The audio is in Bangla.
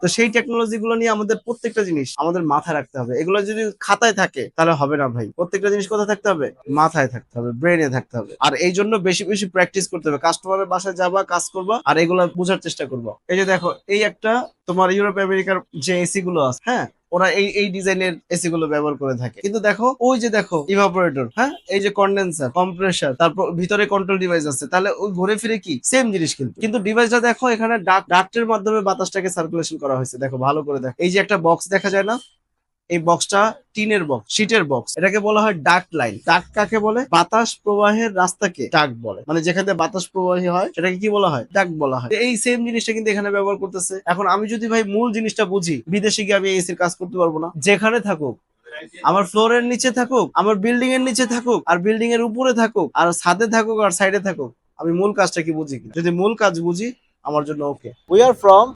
তো সেই টেকনোলজি গুলো নিয়ে আমাদের প্রত্যেকটা জিনিস আমাদের মাথায় রাখতে হবে। এগুলো যদি খাতায় থাকে তাহলে হবে না ভাই। প্রত্যেকটা জিনিস কোথায় থাকতে হবে? মাথায় থাকতে হবে, ব্রেনে থাকতে হবে। আর এই জন্য বেশি বেশি প্র্যাকটিস করতে হবে। কাস্টমারের বাসায় যাবা, কাজ করবা, আর এগুলো বোঝার চেষ্টা করবা। এই যে দেখো, এই একটা তোমার ইউরোপ আমেরিকার যে এসি গুলো আছে, হ্যাঁ, ওরা এই ডিজাইনের এসি গুলো ব্যবহার করে থাকে। কিন্তু দেখো, ওই যে দেখো ইভাপোরেটর, হ্যাঁ, এই যে কন্ডেন্সার, কম্প্রেসার, তারপর ভিতরে কন্ট্রোল ডিভাইস আছে, তাহলে ওই ঘুরে ফিরে কি সেম জিনিস। কিন্তু ডিভাইসটা দেখো, এখানে ডাক্টের মাধ্যমে বাতাসটাকে সার্কুলেশন করা হয়েছে। দেখো ভালো করে দেখো, এই যে একটা বক্স দেখা যায় না, এই বক্সটা টিনের বক্স, শীটের বক্স, এটাকে বলা হয় ডাক্ট লাইন। ডাক্ট কাকে বলে? বাতাস প্রবাহের রাস্তাকে ডাক্ট বলে। মানে যেখানে বাতাস প্রবাহী হয় সেটাকে কি বলা হয়? ডাক্ট বলা হয়। এই সেম জিনিসটা কিন্তু এখানে ব্যবহার করতেছে। এখন আমি যদি ভাই মূল জিনিসটা বুঝি, বিদেশে গিয়ে আমি এসির কাজ করতে পারবো না। যেখানে থাকুক, আমার ফ্লোরের নিচে থাকুক, আমার বিল্ডিং এর নিচে থাকুক, আর বিল্ডিং এর উপরে থাকুক, আর ছাদে থাকুক, আর সাইডে থাকুক, আমি মূল কাজটা কি বুঝি কিনা। যদি মূল কাজ বুঝি, আমার জন্য ওকে। We are from